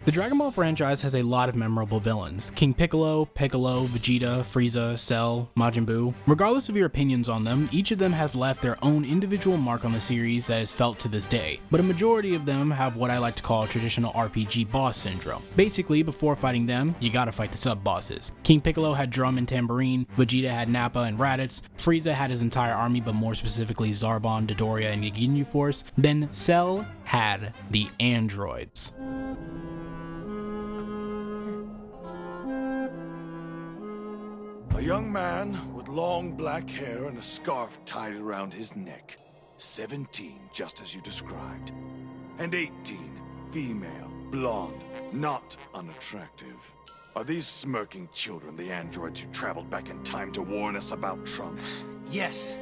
The Dragon Ball franchise has a lot of memorable villains: King Piccolo, Vegeta, Frieza, Cell, Majin Buu. Regardless of your opinions on them, each of them have left their own individual mark on the series that is felt to this day, but a majority of them have what I like to call traditional RPG boss syndrome. Basically, before fighting them, you gotta fight the sub-bosses. King Piccolo had Drum and Tambourine, Vegeta had Nappa and Raditz, Frieza had his entire army, but more specifically Zarbon, Dodoria, and Ginyu Force. Then Cell had the androids. A young man with long black hair and a scarf tied around his neck. 17, just as you described. And 18, female, blonde, not unattractive. Are these smirking children the androids who traveled back in time to warn us about Trunks? Yes.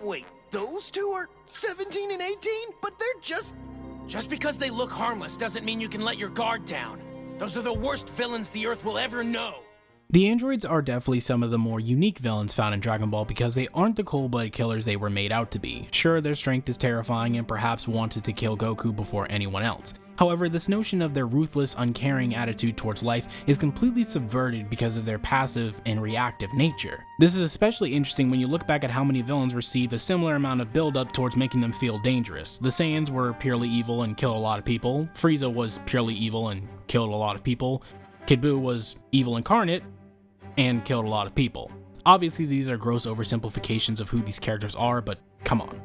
Wait, those two are 17 and 18? But they're just... Just because they look harmless doesn't mean you can let your guard down. Those are the worst villains the Earth will ever know. The androids are definitely some of the more unique villains found in Dragon Ball because they aren't the cold-blooded killers they were made out to be. Sure, their strength is terrifying and perhaps wanted to kill Goku before anyone else. However, this notion of their ruthless, uncaring attitude towards life is completely subverted because of their passive and reactive nature. This is especially interesting when you look back at how many villains received a similar amount of build-up towards making them feel dangerous. The Saiyans were purely evil and killed a lot of people, Frieza was purely evil and killed a lot of people, Kid Buu was evil incarnate and killed a lot of people. Obviously, these are gross oversimplifications of who these characters are, but come on.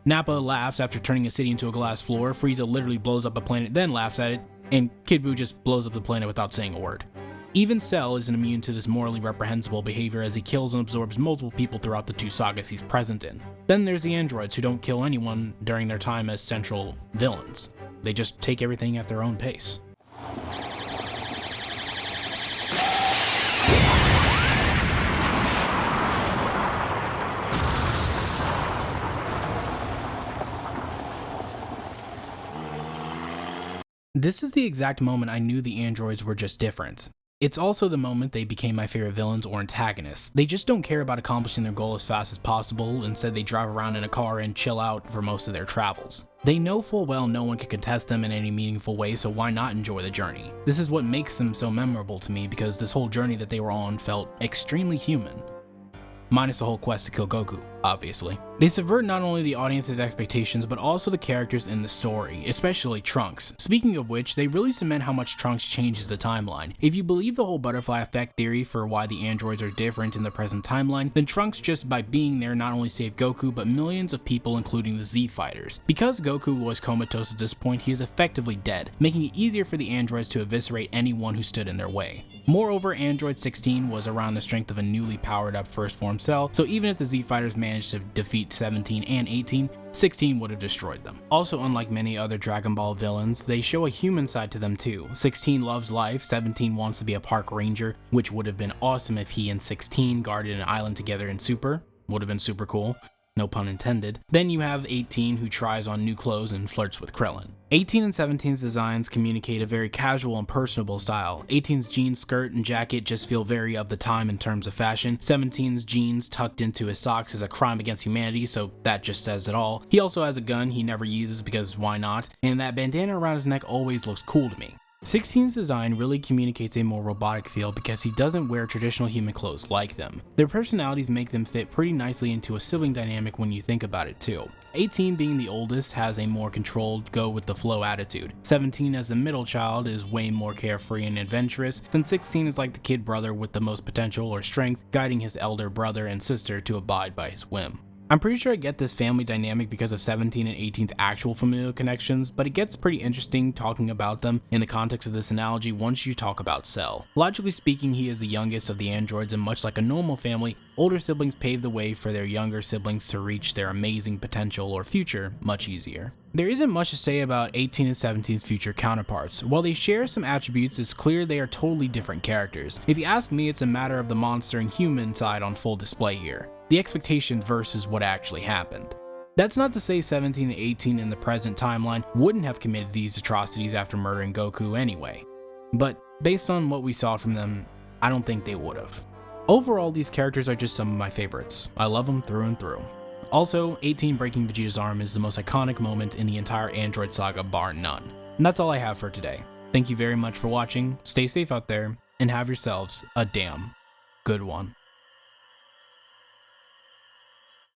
Nappa laughs after turning a city into a glass floor, Frieza literally blows up a planet then laughs at it, and Kid Buu just blows up the planet without saying a word. Even Cell isn't immune to this morally reprehensible behavior as he kills and absorbs multiple people throughout the two sagas he's present in. Then there's the androids who don't kill anyone during their time as central villains. They just take everything at their own pace. This is the exact moment I knew the androids were just different. It's also the moment they became my favorite villains or antagonists. They just don't care about accomplishing their goal as fast as possible, instead they drive around in a car and chill out for most of their travels. They know full well no one can contest them in any meaningful way, so why not enjoy the journey? This is what makes them so memorable to me because this whole journey that they were on felt extremely human. Minus the whole quest to kill Goku, obviously. They subvert not only the audience's expectations, but also the characters in the story, especially Trunks. Speaking of which, they really cement how much Trunks changes the timeline. If you believe the whole butterfly effect theory for why the androids are different in the present timeline, then Trunks just by being there not only saved Goku, but millions of people including the Z Fighters. Because Goku was comatose at this point, he is effectively dead, making it easier for the androids to eviscerate anyone who stood in their way. Moreover, Android 16 was around the strength of a newly powered up first form Cell, so even if the Z Fighters managed to defeat 17 and 18, 16 would have destroyed them. Also, unlike many other Dragon Ball villains, they show a human side to them too. 16 loves life, 17 wants to be a park ranger, which would have been awesome if he and 16 guarded an island together in Super. Would have been super cool. No pun intended. Then you have 18 who tries on new clothes and flirts with Krillin. 18 and 17's designs communicate a very casual and personable style. 18's jeans, skirt, and jacket just feel very of the time in terms of fashion. 17's jeans tucked into his socks is a crime against humanity, so that just says it all. He also has a gun he never uses because why not? And that bandana around his neck always looks cool to me. 16's design really communicates a more robotic feel because he doesn't wear traditional human clothes like them. Their personalities make them fit pretty nicely into a sibling dynamic when you think about it too. 18 being the oldest has a more controlled, go with the flow attitude. 17 as the middle child is way more carefree and adventurous, then 16 is like the kid brother with the most potential or strength, guiding his elder brother and sister to abide by his whim. I'm pretty sure I get this family dynamic because of 17 and 18's actual familial connections, but it gets pretty interesting talking about them in the context of this analogy once you talk about Cell. Logically speaking, he is the youngest of the androids, and much like a normal family, older siblings pave the way for their younger siblings to reach their amazing potential or future much easier. There isn't much to say about 18 and 17's future counterparts. While they share some attributes, it's clear they are totally different characters. If you ask me, it's a matter of the monster and human side on full display here. The expectation versus what actually happened. That's not to say 17 and 18 in the present timeline wouldn't have committed these atrocities after murdering Goku anyway, but based on what we saw from them, I don't think they would have. Overall, these characters are just some of my favorites. I love them through and through. Also, 18 breaking Vegeta's arm is the most iconic moment in the entire Android saga bar none. And that's all I have for today. Thank you very much for watching, stay safe out there, and have yourselves a damn good one.